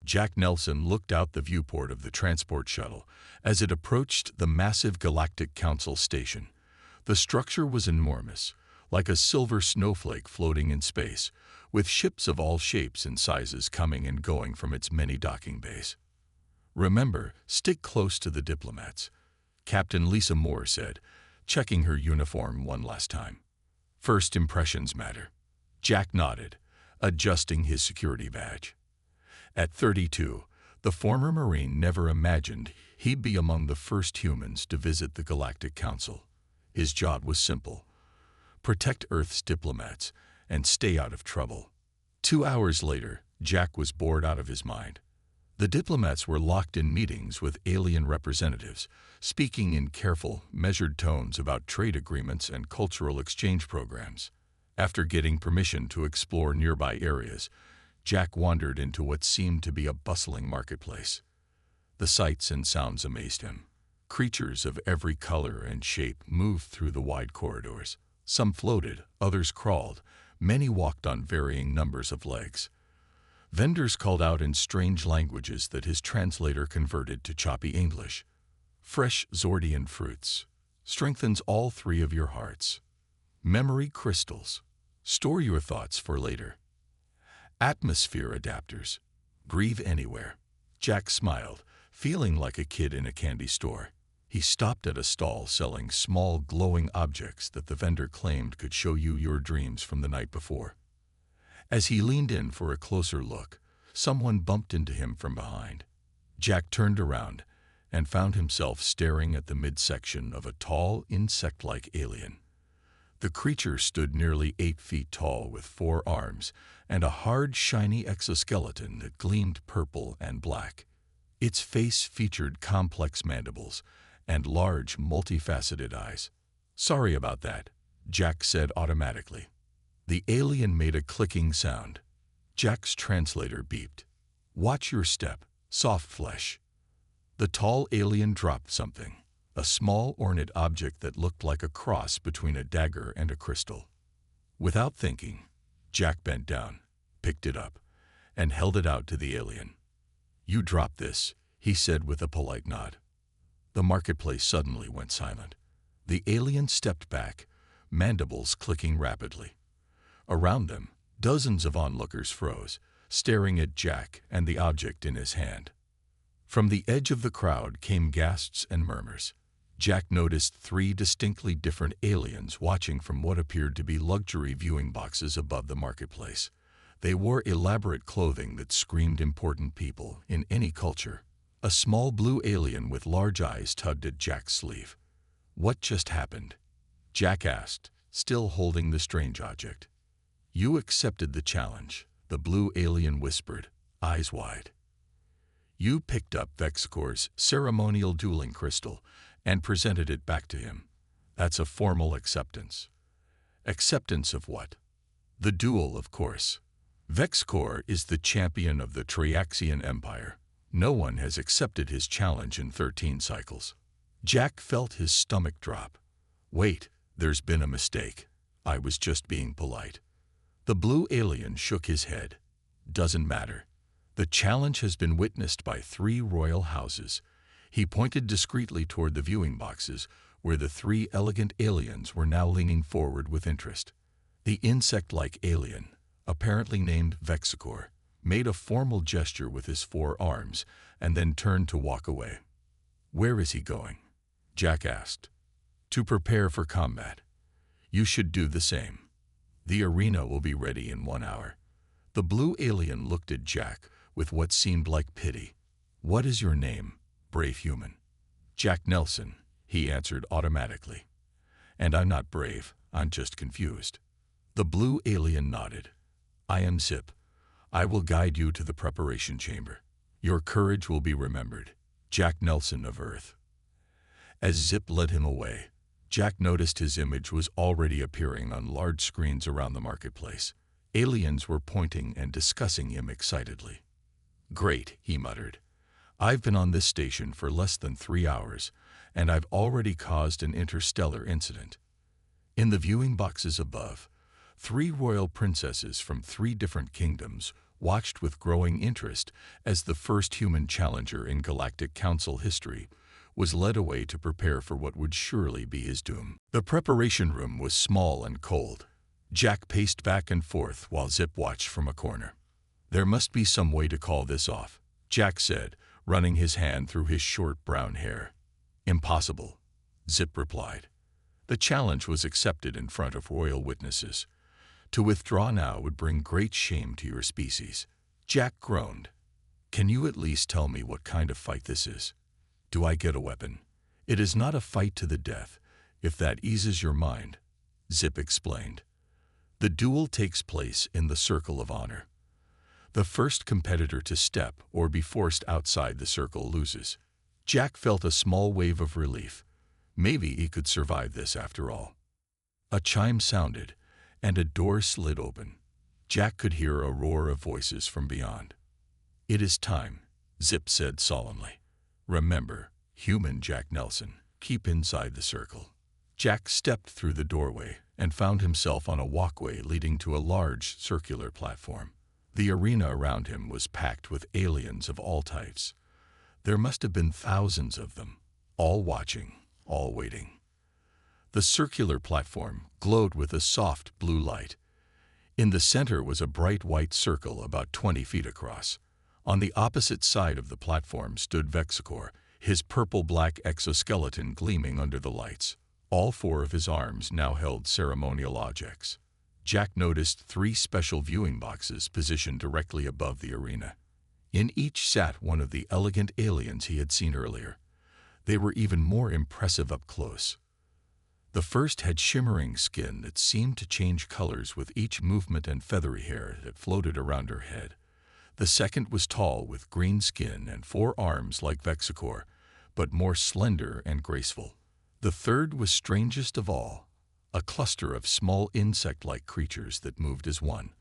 Jack Nelson looked out the viewport of the transport shuttle as it approached the massive Galactic Council station. The structure was enormous, like a silver snowflake floating in space, with ships of all shapes and sizes coming and going from its many docking bays. "Remember, stick close to the diplomats," Captain Lisa Moore said, checking her uniform one last time. "First impressions matter." Jack nodded, adjusting his security badge. At 32, the former Marine never imagined he'd be among the first humans to visit the Galactic Council. His job was simple: protect Earth's diplomats and stay out of trouble. 2 hours later, Jack was bored out of his mind. The diplomats were locked in meetings with alien representatives, speaking in careful, measured tones about trade agreements and cultural exchange programs. After getting permission to explore nearby areas, Jack wandered into what seemed to be a bustling marketplace. The sights and sounds amazed him. Creatures of every color and shape moved through the wide corridors. Some floated, others crawled, many walked on varying numbers of legs. Vendors called out in strange languages that his translator converted to choppy English. "Fresh Zordian fruits. Strengthens all 3 of your hearts. Memory crystals. Store your thoughts for later. Atmosphere adapters. Grieve anywhere." Jack smiled, feeling like a kid in a candy store. He stopped at a stall selling small glowing objects that the vendor claimed could show you your dreams from the night before. As he leaned in for a closer look, someone bumped into him from behind. Jack turned around and found himself staring at the midsection of a tall, insect-like alien. The creature stood nearly 8 feet tall with 4 arms and a hard, shiny exoskeleton that gleamed purple and black. Its face featured complex mandibles and large, multifaceted eyes. "Sorry about that," Jack said automatically. The alien made a clicking sound. Jack's translator beeped. "Watch your step, soft flesh." The tall alien dropped something, a small ornate object that looked like a cross between a dagger and a crystal. Without thinking, Jack bent down, picked it up, and held it out to the alien. "You drop this," he said with a polite nod. The marketplace suddenly went silent. The alien stepped back, mandibles clicking rapidly. Around them, dozens of onlookers froze, staring at Jack and the object in his hand. From the edge of the crowd came gasps and murmurs. Jack noticed 3 distinctly different aliens watching from what appeared to be luxury viewing boxes above the marketplace. They wore elaborate clothing that screamed important people in any culture. A small blue alien with large eyes tugged at Jack's sleeve. "What just happened?" Jack asked, still holding the strange object. "You accepted the challenge," the blue alien whispered, eyes wide. "You picked up Vexcor's ceremonial dueling crystal and presented it back to him. That's a formal acceptance." "Acceptance of what?" "The duel, of course. Vexcor is the champion of the Triaxian Empire. No one has accepted his challenge in 13 cycles." Jack felt his stomach drop. "Wait, there's been a mistake. I was just being polite." The blue alien shook his head. "Doesn't matter. The challenge has been witnessed by 3 royal houses." He pointed discreetly toward the viewing boxes, where the 3 elegant aliens were now leaning forward with interest. The insect-like alien, apparently named Vexicor, made a formal gesture with his 4 arms and then turned to walk away. "Where is he going?" Jack asked. "To prepare for combat. You should do the same. The arena will be ready in 1 hour." The blue alien looked at Jack with what seemed like pity. "What is your name, brave human?" "Jack Nelson," he answered automatically. "And I'm not brave, I'm just confused." The blue alien nodded. "I am Zip. I will guide you to the preparation chamber. Your courage will be remembered. Jack Nelson of Earth." As Zip led him away, Jack noticed his image was already appearing on large screens around the marketplace. Aliens were pointing and discussing him excitedly. "Great," he muttered. "I've been on this station for less than 3 hours, and I've already caused an interstellar incident." In the viewing boxes above, 3 royal princesses from 3 different kingdoms watched with growing interest as the first human challenger in Galactic Council history was led away to prepare for what would surely be his doom. The preparation room was small and cold. Jack paced back and forth while Zip watched from a corner. "There must be some way to call this off," Jack said, running his hand through his short brown hair. "Impossible," Zip replied. The challenge was accepted in front of royal witnesses. To withdraw now would bring great shame to your species. Jack groaned. "Can you at least tell me what kind of fight this is? Do I get a weapon?" "It is not a fight to the death, if that eases your mind," Zip explained. "The duel takes place in the Circle of Honor. The first competitor to step or be forced outside the circle loses." Jack felt a small wave of relief. Maybe he could survive this after all. A chime sounded, and a door slid open. Jack could hear a roar of voices from beyond. "It is time," Zip said solemnly. "Remember, human Jack Nelson, keep inside the circle." Jack stepped through the doorway and found himself on a walkway leading to a large circular platform. The arena around him was packed with aliens of all types. There must have been thousands of them, all watching, all waiting. The circular platform glowed with a soft blue light. In the center was a bright white circle about 20 feet across. On the opposite side of the platform stood Vexicor, his purple-black exoskeleton gleaming under the lights. All four of his arms now held ceremonial objects. Jack noticed 3 special viewing boxes positioned directly above the arena. In each sat one of the elegant aliens he had seen earlier. They were even more impressive up close. The first had shimmering skin that seemed to change colors with each movement and feathery hair that floated around her head. The second was tall with green skin and 4 arms like Vexicor, but more slender and graceful. The third was strangest of all, a cluster of small insect-like creatures that moved as one,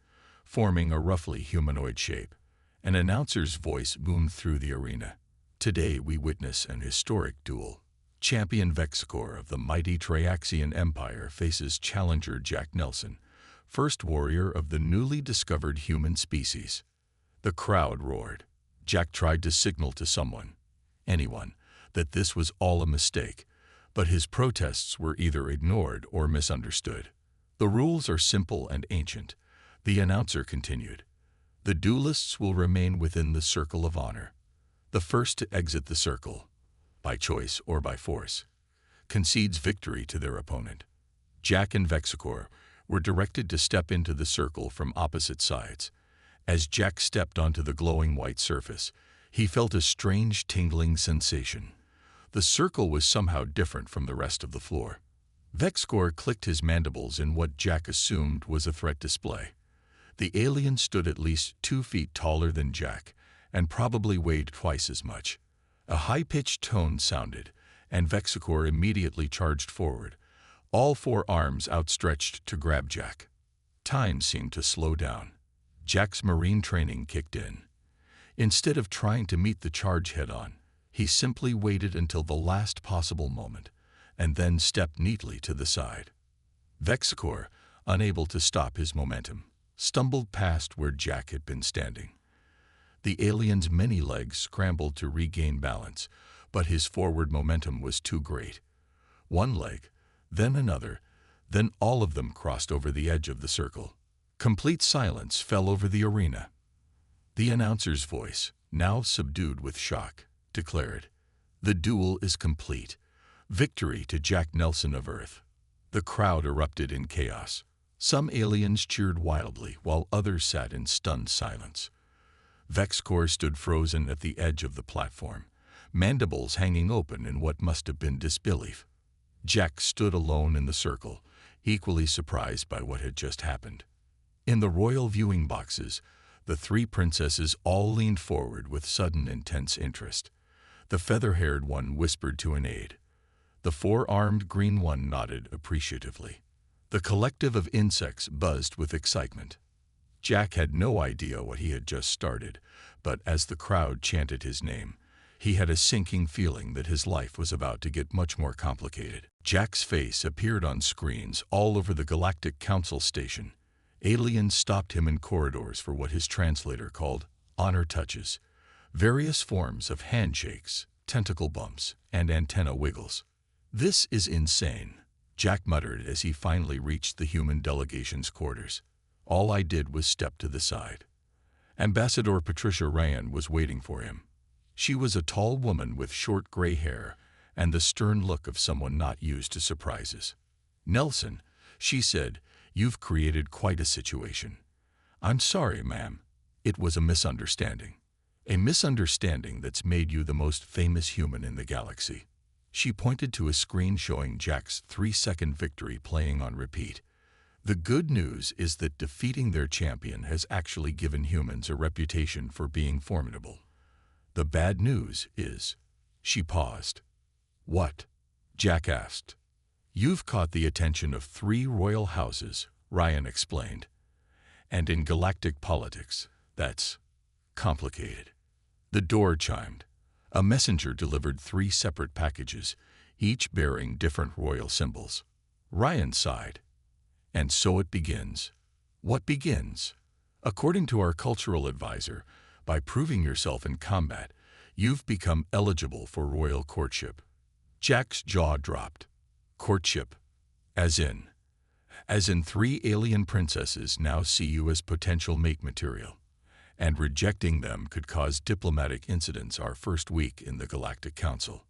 forming a roughly humanoid shape. An announcer's voice boomed through the arena. "Today we witness an historic duel. Champion Vexicor of the mighty Triaxian Empire faces challenger Jack Nelson, first warrior of the newly discovered human species." The crowd roared. Jack tried to signal to someone, anyone, that this was all a mistake, but his protests were either ignored or misunderstood. "The rules are simple and ancient," the announcer continued. "The duelists will remain within the Circle of Honor. The first to exit the circle, by choice or by force, concedes victory to their opponent." Jack and Vexicor were directed to step into the circle from opposite sides. As Jack stepped onto the glowing white surface, he felt a strange tingling sensation. The circle was somehow different from the rest of the floor. Vexicor clicked his mandibles in what Jack assumed was a threat display. The alien stood at least 2 feet taller than Jack, and probably weighed twice as much. A high-pitched tone sounded, and Vexicor immediately charged forward, all 4 arms outstretched to grab Jack. Time seemed to slow down. Jack's marine training kicked in. Instead of trying to meet the charge head-on, he simply waited until the last possible moment, and then stepped neatly to the side. Vexicor, unable to stop his momentum, stumbled past where Jack had been standing. The alien's many legs scrambled to regain balance, but his forward momentum was too great. One leg, then another, then all of them crossed over the edge of the circle. Complete silence fell over the arena. The announcer's voice, now subdued with shock, declared, "The duel is complete. Victory to Jack Nelson of Earth." The crowd erupted in chaos. Some aliens cheered wildly, while others sat in stunned silence. Vexicor stood frozen at the edge of the platform, mandibles hanging open in what must have been disbelief. Jack stood alone in the circle, equally surprised by what had just happened. In the royal viewing boxes, the 3 princesses all leaned forward with sudden intense interest. The feather-haired one whispered to an aide. The 4-armed green one nodded appreciatively. The collective of insects buzzed with excitement. Jack had no idea what he had just started, but as the crowd chanted his name, he had a sinking feeling that his life was about to get much more complicated. Jack's face appeared on screens all over the Galactic Council station. Aliens stopped him in corridors for what his translator called honor touches, various forms of handshakes, tentacle bumps, and antenna wiggles. "This is insane," Jack muttered as he finally reached the human delegation's quarters. "All I did was step to the side." Ambassador Patricia Ryan was waiting for him. She was a tall woman with short gray hair and the stern look of someone not used to surprises. "Nelson," she said, "you've created quite a situation." "I'm sorry, ma'am. It was a misunderstanding. A misunderstanding that's made you the most famous human in the galaxy." She pointed to a screen showing Jack's 3-second victory playing on repeat. "The good news is that defeating their champion has actually given humans a reputation for being formidable. The bad news is—" She paused. "What?" Jack asked. "You've caught the attention of 3 royal houses," Ryan explained. "And in galactic politics, that's complicated." The door chimed. A messenger delivered 3 separate packages, each bearing different royal symbols. Ryan sighed. "And so it begins." "What begins?" "According to our cultural advisor, by proving yourself in combat, you've become eligible for royal courtship." Jack's jaw dropped. "Courtship? As in?" "As in 3 alien princesses now see you as potential mate material, and rejecting them could cause diplomatic incidents our first week in the Galactic Council."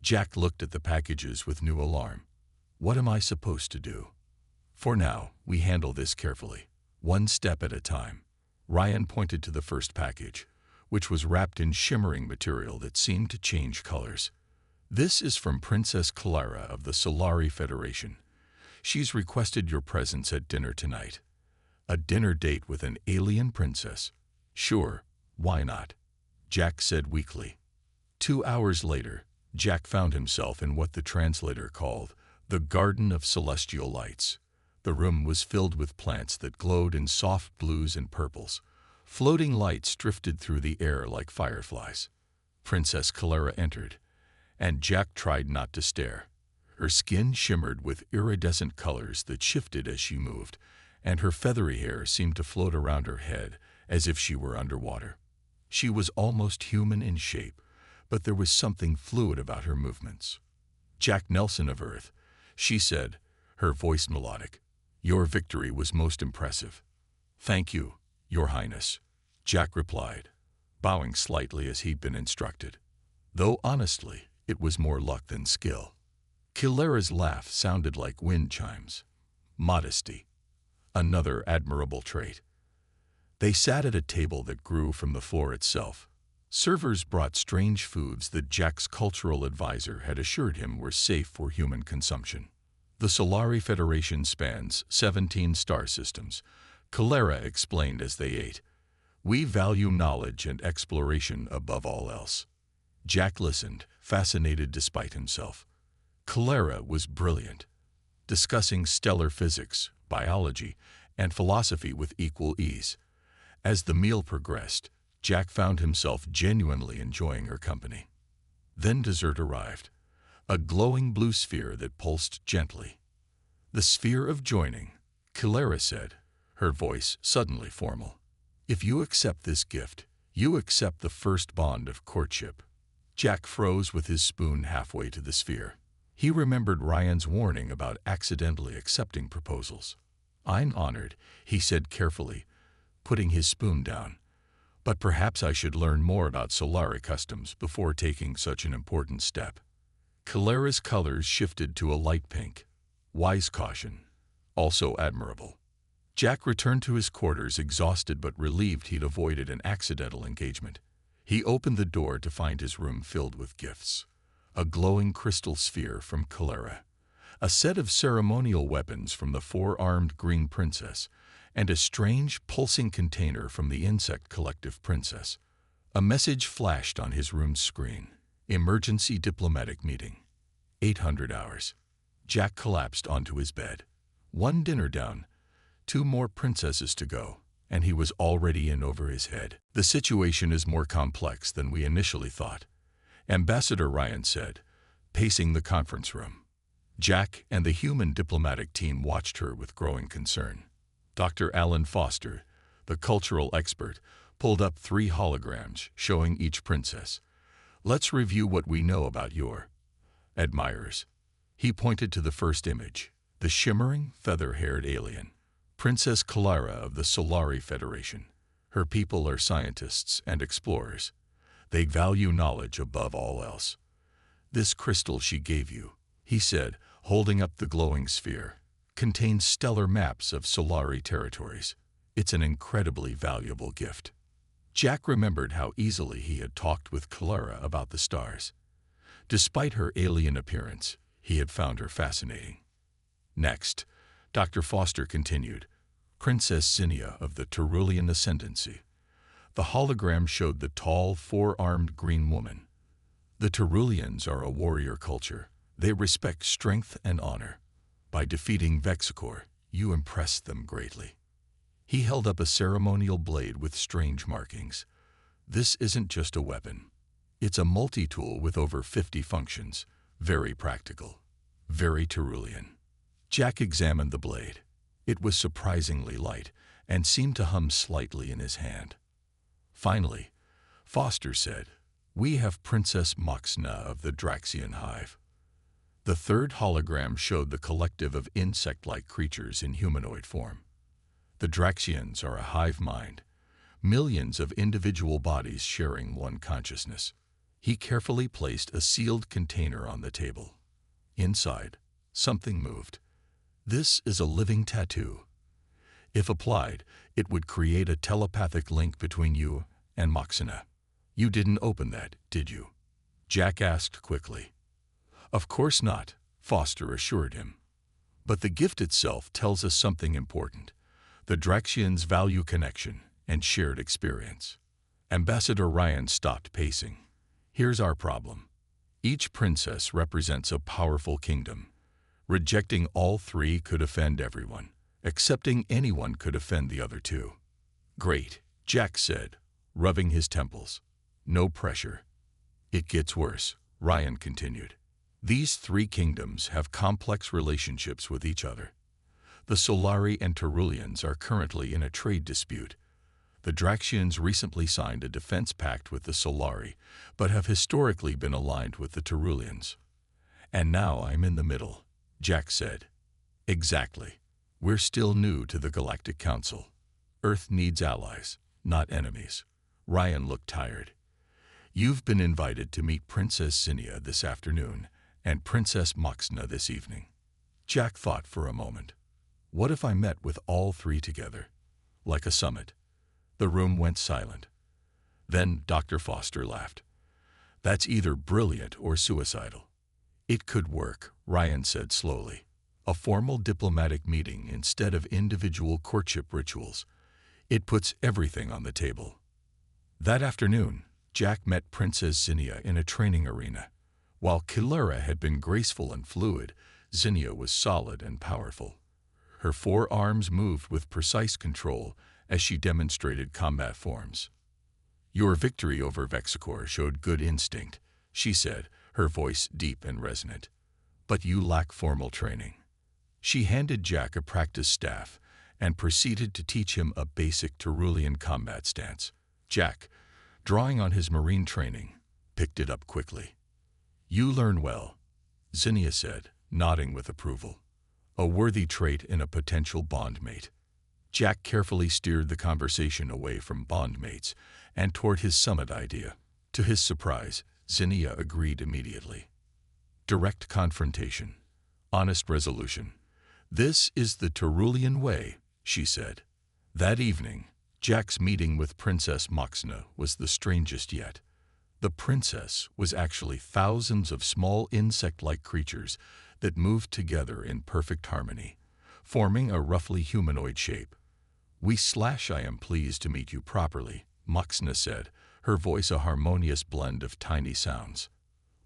Jack looked at the packages with new alarm. "What am I supposed to do?" "For now, we handle this carefully, one step at a time." Ryan pointed to the first package, which was wrapped in shimmering material that seemed to change colors. "This is from Princess Clara of the Solari Federation. She's requested your presence at dinner tonight." "A dinner date with an alien princess?" "Sure, why not?" Jack said weakly. 2 hours later, Jack found himself in what the translator called the Garden of Celestial Lights. The room was filled with plants that glowed in soft blues and purples. Floating lights drifted through the air like fireflies. Princess Clara entered, and Jack tried not to stare. Her skin shimmered with iridescent colors that shifted as she moved, and her feathery hair seemed to float around her head as if she were underwater. She was almost human in shape, but there was something fluid about her movements. "Jack Nelson of Earth," she said, her voice melodic. "Your victory was most impressive." "Thank you, Your Highness," Jack replied, bowing slightly as he'd been instructed. Though honestly, it was more luck than skill. Kilara's laugh sounded like wind chimes. Modesty. Another admirable trait. They sat at a table that grew from the floor itself. Servers brought strange foods that Jack's cultural advisor had assured him were safe for human consumption. "The Solari Federation spans 17 star systems," Kilara explained as they ate. "We value knowledge and exploration above all else." Jack listened, fascinated despite himself. Kilara was brilliant, discussing stellar physics, biology, and philosophy with equal ease. As the meal progressed, Jack found himself genuinely enjoying her company. Then dessert arrived, a glowing blue sphere that pulsed gently. "The sphere of joining," Kilara said, her voice suddenly formal. "If you accept this gift, you accept the first bond of courtship." Jack froze with his spoon halfway to the sphere. He remembered Ryan's warning about accidentally accepting proposals. "I'm honored," he said carefully, putting his spoon down. "But perhaps I should learn more about Solari customs before taking such an important step." Kilara's colors shifted to a light pink. Wise caution. Also admirable. Jack returned to his quarters exhausted but relieved he'd avoided an accidental engagement. He opened the door to find his room filled with gifts. A glowing crystal sphere from Kilara, a set of ceremonial weapons from the 4-armed Green Princess, and a strange, pulsing container from the Insect Collective Princess. A message flashed on his room's screen. Emergency diplomatic meeting. 800 hours. Jack collapsed onto his bed. 1 dinner down, 2 more princesses to go, and he was already in over his head. "The situation is more complex than we initially thought," Ambassador Ryan said, pacing the conference room. Jack and the human diplomatic team watched her with growing concern. Dr. Alan Foster, the cultural expert, pulled up 3 holograms showing each princess. Let's review what we know about your admirers. He pointed to the first image, the shimmering, feather-haired alien, Princess Clara of the Solari Federation. Her people are scientists and explorers. They value knowledge above all else. This crystal she gave you, he said, holding up the glowing sphere, contains stellar maps of Solari territories. It's an incredibly valuable gift. Jack remembered how easily he had talked with Clara about the stars. Despite her alien appearance, he had found her fascinating. Next, Dr. Foster continued, Princess Zinnia of the Terulian Ascendancy. The hologram showed the tall, 4-armed green woman. The Terulians are a warrior culture. They respect strength and honor. By defeating Vexicor, you impressed them greatly. He held up a ceremonial blade with strange markings. This isn't just a weapon. It's a multi-tool with over 50 functions. Very practical. Very Terulian. Jack examined the blade. It was surprisingly light and seemed to hum slightly in his hand. Finally, Foster said, We have Princess Moxna of the Draxian Hive. The third hologram showed the collective of insect-like creatures in humanoid form. The Draxians are a hive mind, millions of individual bodies sharing one consciousness. He carefully placed a sealed container on the table. Inside, something moved. This is a living tattoo. If applied, it would create a telepathic link between you and Moxina. You didn't open that, did you? Jack asked quickly. Of course not, Foster assured him. But the gift itself tells us something important. The Draxians value connection and shared experience. Ambassador Ryan stopped pacing. Here's our problem. Each princess represents a powerful kingdom. Rejecting all 3 could offend everyone. Accepting anyone could offend the other 2. Great, Jack said, rubbing his temples. No pressure. It gets worse, Ryan continued. These 3 kingdoms have complex relationships with each other. The Solari and Terulians are currently in a trade dispute. The Draxians recently signed a defense pact with the Solari, but have historically been aligned with the Terulians. And now I'm in the middle, Jack said. Exactly. We're still new to the Galactic Council. Earth needs allies, not enemies. Ryan looked tired. You've been invited to meet Princess Zinnia this afternoon and Princess Moxna this evening. Jack thought for a moment. What if I met with all 3 together? Like a summit. The room went silent. Then Dr. Foster laughed. That's either brilliant or suicidal. It could work, Ryan said slowly. A formal diplomatic meeting instead of individual courtship rituals. It puts everything on the table. That afternoon, Jack met Princess Zinnia in a training arena. While Clara had been graceful and fluid, Zinnia was solid and powerful. Her 4 arms moved with precise control as she demonstrated combat forms. Your victory over Vexicor showed good instinct, she said, her voice deep and resonant. But you lack formal training. She handed Jack a practice staff and proceeded to teach him a basic Terulian combat stance. Jack, drawing on his marine training, picked it up quickly. You learn well, Zinnia said, nodding with approval. A worthy trait in a potential bondmate. Jack carefully steered the conversation away from bondmates and toward his summit idea. To his surprise, Zinnia agreed immediately. Direct confrontation. Honest resolution. This is the Terulian way, she said. That evening, Jack's meeting with Princess Moxna was the strangest yet. The princess was actually thousands of small insect-like creatures that moved together in perfect harmony, forming a roughly humanoid shape. I am pleased to meet you properly, Moxna said, her voice a harmonious blend of tiny sounds.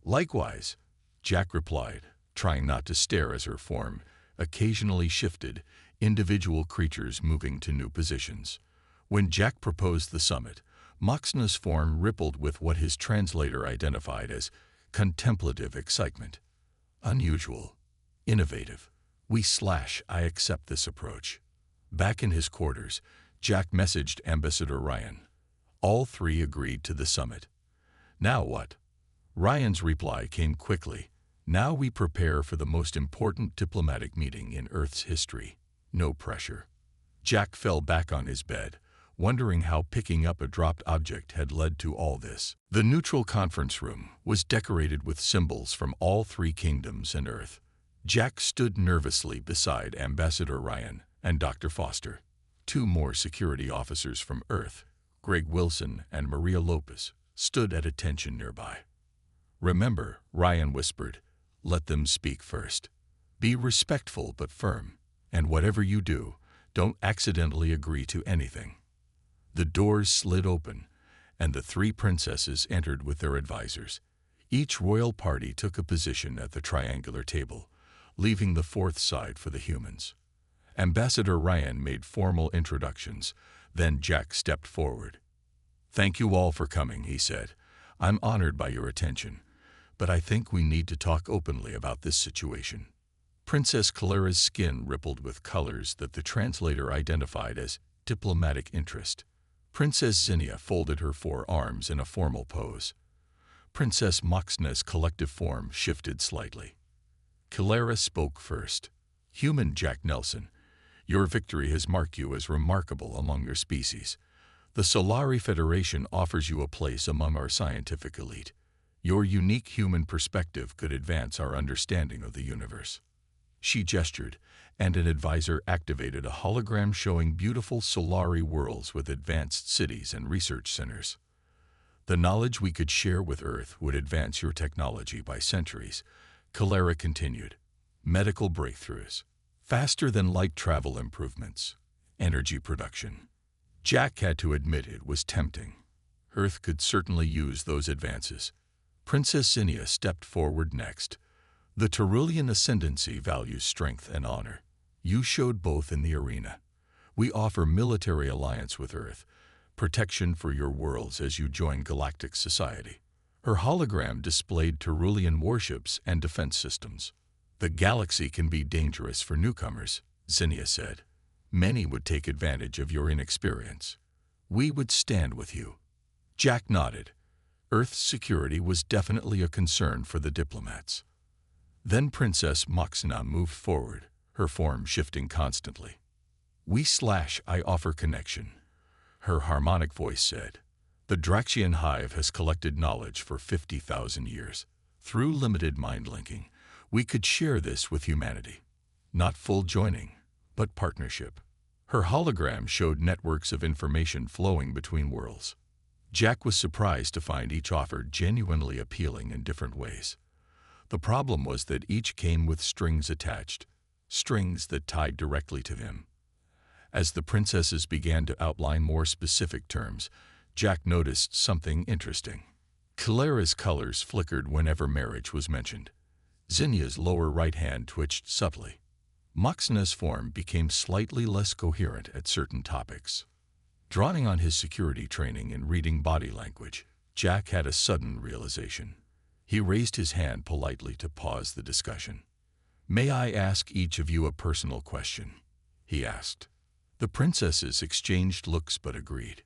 Likewise, Jack replied, trying not to stare as her form occasionally shifted, individual creatures moving to new positions. When Jack proposed the summit, Moxna's form rippled with what his translator identified as contemplative excitement. Unusual. Innovative. I accept this approach. Back in his quarters, Jack messaged Ambassador Ryan. All three agreed to the summit. Now what? Ryan's reply came quickly. Now we prepare for the most important diplomatic meeting in Earth's history. No pressure. Jack fell back on his bed, wondering how picking up a dropped object had led to all this. The neutral conference room was decorated with symbols from all three kingdoms and Earth. Jack stood nervously beside Ambassador Ryan and Dr. Foster. Two more security officers from Earth, Greg Wilson and Maria Lopez, stood at attention nearby. Remember, Ryan whispered, let them speak first. Be respectful but firm, and whatever you do, don't accidentally agree to anything. The doors slid open, and the three princesses entered with their advisors. Each royal party took a position at the triangular table, leaving the fourth side for the humans. Ambassador Ryan made formal introductions, then Jack stepped forward. Thank you all for coming, he said. I'm honored by your attention, but I think we need to talk openly about this situation. Princess Calera's skin rippled with colors that the translator identified as diplomatic interest. Princess Zinnia folded her forearms in a formal pose. Princess Moxna's collective form shifted slightly. Calera spoke first. Human Jack Nelson, your victory has marked you as remarkable among your species. The Solari Federation offers you a place among our scientific elite. Your unique human perspective could advance our understanding of the universe. She gestured, and an advisor activated a hologram showing beautiful Solari worlds with advanced cities and research centers. The knowledge we could share with Earth would advance your technology by centuries, Calera continued. Medical breakthroughs, faster than light travel improvements, energy production. Jack had to admit it was tempting. Earth could certainly use those advances. Princess Zinnia stepped forward next. The Tyrolean ascendancy values strength and honor. You showed both in the arena. We offer military alliance with Earth, protection for your worlds as you join galactic society. Her hologram displayed Tyrolean warships and defense systems. The galaxy can be dangerous for newcomers, Zinnia said. Many would take advantage of your inexperience. We would stand with you. Jack nodded. Earth's security was definitely a concern for the diplomats. Then Princess Moxna moved forward, her form shifting constantly. I offer connection, her harmonic voice said. The Draxian hive has collected knowledge for 50,000 years. Through limited mind linking, we could share this with humanity. Not full joining, but partnership. Her hologram showed networks of information flowing between worlds. Jack was surprised to find each offer genuinely appealing in different ways. The problem was that each came with strings attached, strings that tied directly to him. As the princesses began to outline more specific terms, Jack noticed something interesting. Calera's colors flickered whenever marriage was mentioned. Zinnia's lower right hand twitched subtly. Moxna's form became slightly less coherent at certain topics. Drawing on his security training in reading body language, Jack had a sudden realization. He raised his hand politely to pause the discussion. May I ask each of you a personal question? He asked. The princesses exchanged looks but agreed.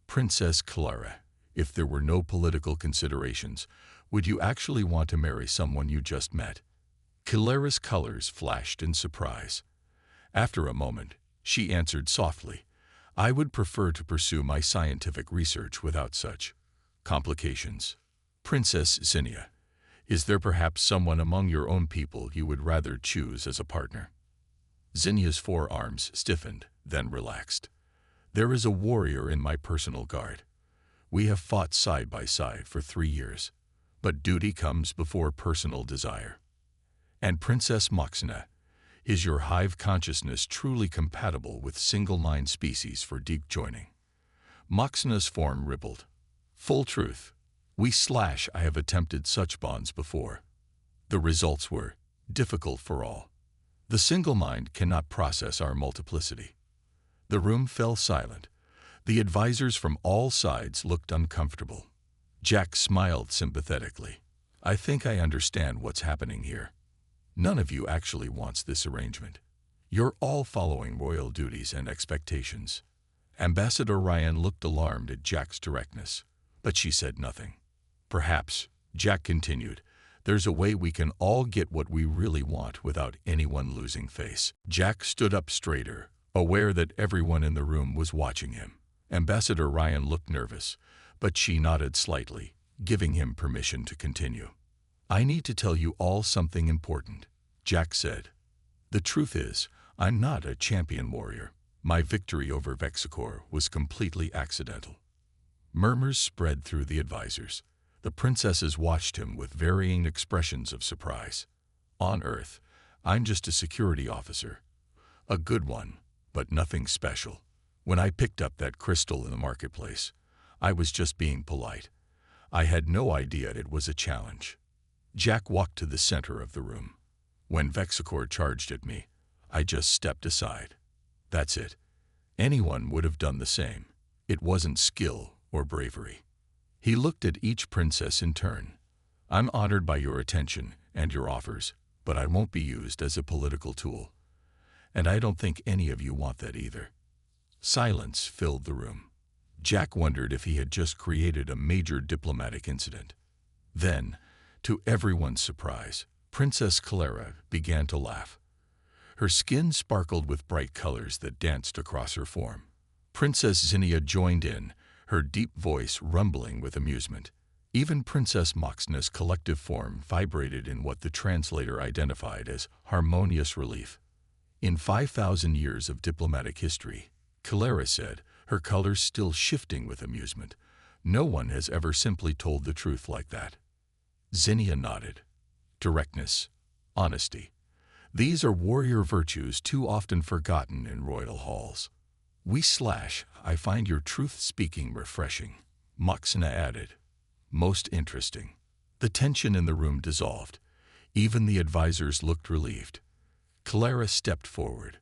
Princess Calera, if there were no political considerations, would you actually want to marry someone you just met? Calera's colors flashed in surprise. After a moment, she answered softly, I would prefer to pursue my scientific research without such complications. Princess Zinnia, is there perhaps someone among your own people you would rather choose as a partner? Zinnia's forearms stiffened, then relaxed. There is a warrior in my personal guard. We have fought side by side for 3 years, but duty comes before personal desire. And Princess Moxna, is your hive consciousness truly compatible with single-mind species for deep joining? Moxna's form rippled. Full truth. I have attempted such bonds before. The results were difficult for all. The single mind cannot process our multiplicity. The room fell silent. The advisors from all sides looked uncomfortable. Jack smiled sympathetically. I think I understand what's happening here. None of you actually wants this arrangement. You're all following royal duties and expectations. Ambassador Ryan looked alarmed at Jack's directness, but she said nothing. Perhaps, Jack continued, there's a way we can all get what we really want without anyone losing face. Jack stood up straighter, aware that everyone in the room was watching him. Ambassador Ryan looked nervous, but she nodded slightly, giving him permission to continue. I need to tell you all something important, Jack said. The truth is, I'm not a champion warrior. My victory over Vexicor was completely accidental. Murmurs spread through the advisors. The princesses watched him with varying expressions of surprise. On Earth, I'm just a security officer. A good one, but nothing special. When I picked up that crystal in the marketplace, I was just being polite. I had no idea it was a challenge. Jack walked to the center of the room. When Vexicor charged at me, I just stepped aside. That's it. Anyone would have done the same. It wasn't skill or bravery. He looked at each princess in turn. I'm honored by your attention and your offers, but I won't be used as a political tool. And I don't think any of you want that either. Silence filled the room. Jack wondered if he had just created a major diplomatic incident. Then, to everyone's surprise, Princess Clara began to laugh. Her skin sparkled with bright colors that danced across her form. Princess Zinnia joined in, her deep voice rumbling with amusement. Even Princess Moxna's collective form vibrated in what the translator identified as harmonious relief. In 5,000 years of diplomatic history, Clara said, her colors still shifting with amusement, no one has ever simply told the truth like that. Zinnia nodded. Directness, honesty. These are warrior virtues too often forgotten in royal halls. I find your truth-speaking refreshing, Moxna added. Most interesting. The tension in the room dissolved. Even the advisors looked relieved. Clara stepped forward.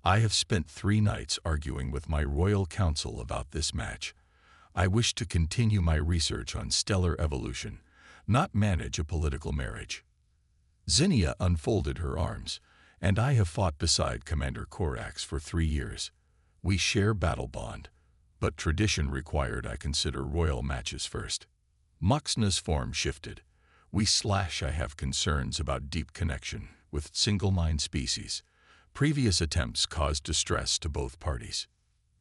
I have spent 3 nights arguing with my royal council about this match. I wish to continue my research on stellar evolution, not manage a political marriage. Zinnia unfolded her arms, and I have fought beside Commander Korax for 3 years. We share battle bond, but tradition required I consider royal matches first. Moxna's form shifted. I have concerns about deep connection with single-mind species. Previous attempts caused distress to both parties.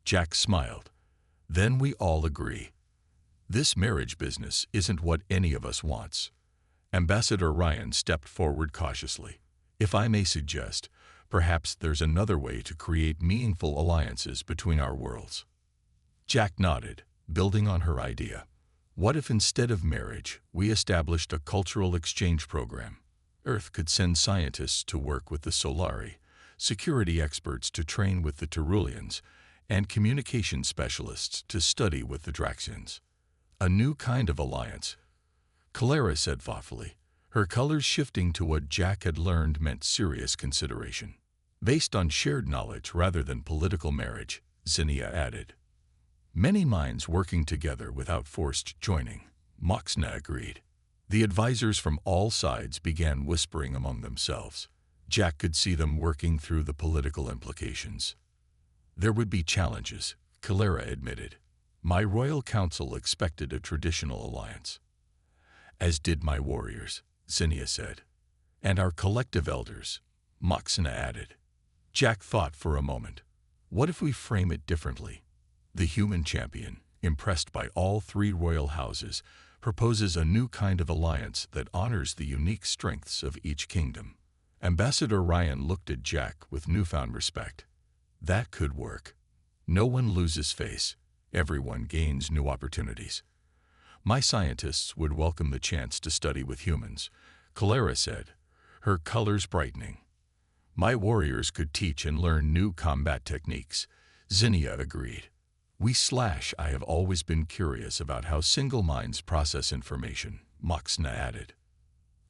Jack smiled. Then we all agree. This marriage business isn't what any of us wants. Ambassador Ryan stepped forward cautiously. If I may suggest, perhaps there's another way to create meaningful alliances between our worlds. Jack nodded, building on her idea. What if instead of marriage, we established a cultural exchange program? Earth could send scientists to work with the Solari, security experts to train with the Terulians, and communication specialists to study with the Draxians. A new kind of alliance, Clara said thoughtfully, her colors shifting to what Jack had learned meant serious consideration. Based on shared knowledge rather than political marriage, Zinnia added. Many minds working together without forced joining, Moxna agreed. The advisors from all sides began whispering among themselves. Jack could see them working through the political implications. There would be challenges, Clara admitted. My royal council expected a traditional alliance. As did my warriors, Zinnia said. And our collective elders, Moxna added. Jack thought for a moment. What if we frame it differently? The human champion, impressed by all 3 royal houses, proposes a new kind of alliance that honors the unique strengths of each kingdom. Ambassador Ryan looked at Jack with newfound respect. That could work. No one loses face. Everyone gains new opportunities. My scientists would welcome the chance to study with humans, Clara said, her colors brightening. My warriors could teach and learn new combat techniques, Zinnia agreed. I have always been curious about how single minds process information, Moxna added.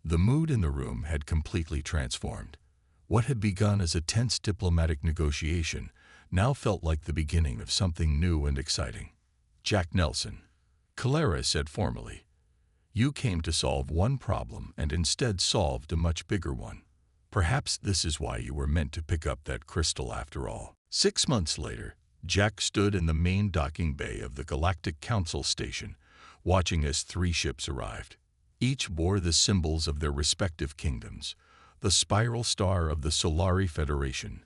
The mood in the room had completely transformed. What had begun as a tense diplomatic negotiation now felt like the beginning of something new and exciting. Jack Nelson, Clara said formally. You came to solve one problem and instead solved a much bigger one. Perhaps this is why you were meant to pick up that crystal after all. 6 months later, Jack stood in the main docking bay of the Galactic Council station, watching as 3 ships arrived. Each bore the symbols of their respective kingdoms: the spiral star of the Solari Federation,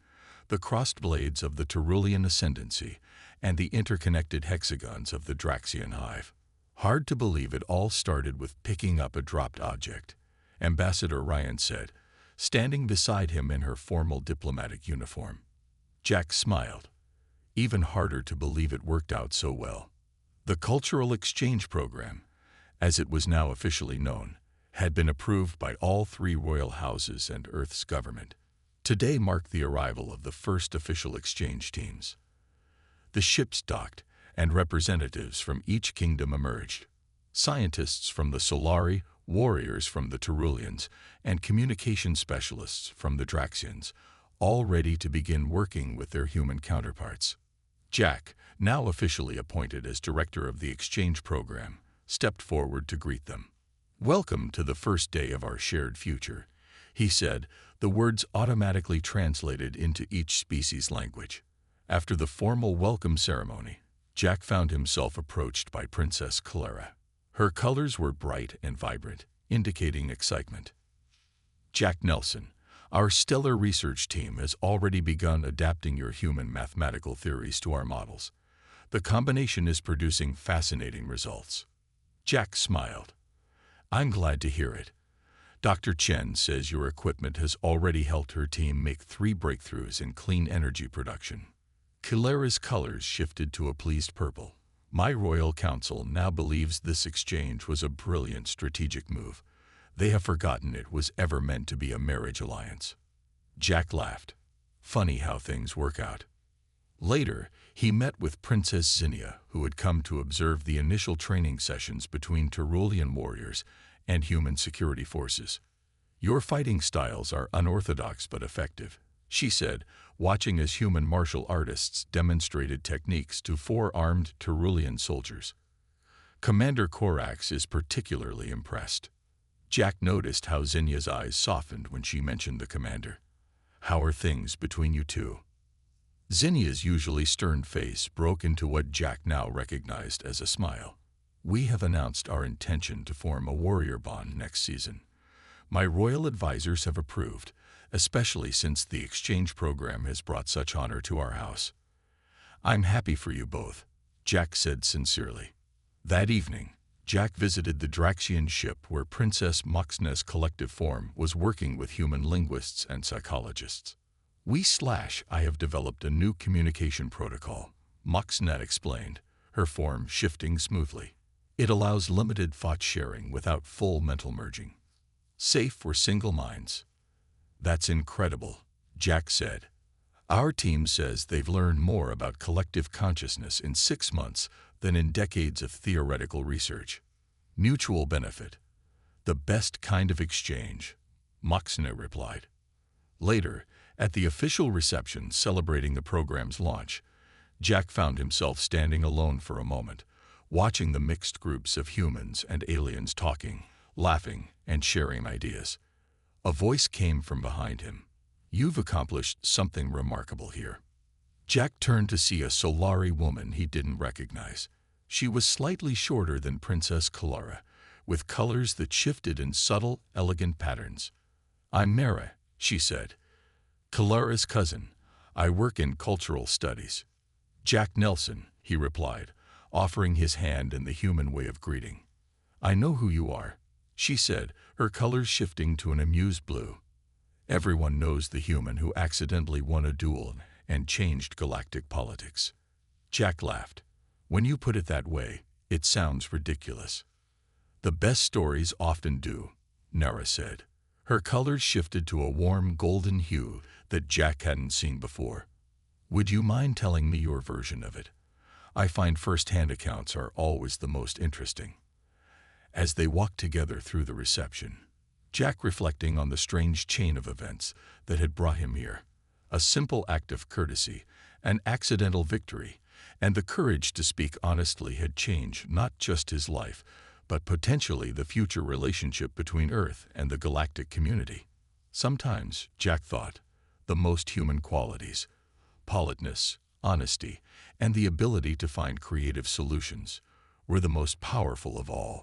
the crossed blades of the Tyrulean Ascendancy, and the interconnected hexagons of the Draxian Hive. Hard to believe it all started with picking up a dropped object, Ambassador Ryan said, standing beside him in her formal diplomatic uniform. Jack smiled. Even harder to believe it worked out so well. The Cultural Exchange Program, as it was now officially known, had been approved by all 3 royal houses and Earth's government. Today marked the arrival of the first official exchange teams. The ships docked, and representatives from each kingdom emerged. Scientists from the Solari, warriors from the Tyruleans, and communication specialists from the Draxians, all ready to begin working with their human counterparts. Jack, now officially appointed as director of the exchange program, stepped forward to greet them. "Welcome to the first day of our shared future," he said, the words automatically translated into each species' language. After the formal welcome ceremony, Jack found himself approached by Princess Clara. Her colors were bright and vibrant, indicating excitement. "Jack Nelson, our stellar research team has already begun adapting your human mathematical theories to our models. The combination is producing fascinating results." Jack smiled. "I'm glad to hear it. Dr. Chen says your equipment has already helped her team make 3 breakthroughs in clean energy production." Clara's colors shifted to a pleased purple. "My royal council now believes this exchange was a brilliant strategic move. They have forgotten it was ever meant to be a marriage alliance." Jack laughed. Funny how things work out. Later, he met with Princess Zinnia, who had come to observe the initial training sessions between Tyrulean warriors and human security forces. "Your fighting styles are unorthodox but effective," she said, watching as human martial artists demonstrated techniques to 4 armed Tyrulean soldiers. Commander Korax is particularly impressed. Jack noticed how Zinnia's eyes softened when she mentioned the commander. "How are things between you two?" Zinnia's usually stern face broke into what Jack now recognized as a smile. "We have announced our intention to form a warrior bond next season. My royal advisors have approved, especially since the exchange program has brought such honor to our house." "I'm happy for you both," Jack said sincerely. That evening, Jack visited the Draxian ship where Princess Moxna's collective form was working with human linguists and psychologists. "I have developed a new communication protocol," Moxna explained, her form shifting smoothly. "It allows limited thought sharing without full mental merging. Safe for single minds." "That's incredible," Jack said. "Our team says they've learned more about collective consciousness in 6 months than in decades of theoretical research. Mutual benefit. The best kind of exchange," Moxna replied. Later, at the official reception celebrating the program's launch, Jack found himself standing alone for a moment, watching the mixed groups of humans and aliens talking, laughing, and sharing ideas. A voice came from behind him. "You've accomplished something remarkable here." Jack turned to see a Solari woman he didn't recognize. She was slightly shorter than Princess Clara, with colors that shifted in subtle, elegant patterns. "I'm Mara," she said. "Clara's cousin. I work in cultural studies." "Jack Nelson," he replied, offering his hand in the human way of greeting. "I know who you are," she said, her colors shifting to an amused blue. "Everyone knows the human who accidentally won a duel and changed galactic politics." Jack laughed. "When you put it that way, it sounds ridiculous." "The best stories often do," Nara said. Her colors shifted to a warm golden hue that Jack hadn't seen before. "Would you mind telling me your version of it? I find first-hand accounts are always the most interesting." As they walked together through the reception, Jack reflecting on the strange chain of events that had brought him here, a simple act of courtesy, an accidental victory, and the courage to speak honestly had changed not just his life, but potentially the future relationship between Earth and the galactic community. Sometimes, Jack thought, the most human qualities, politeness, honesty, and the ability to find creative solutions, were the most powerful of all.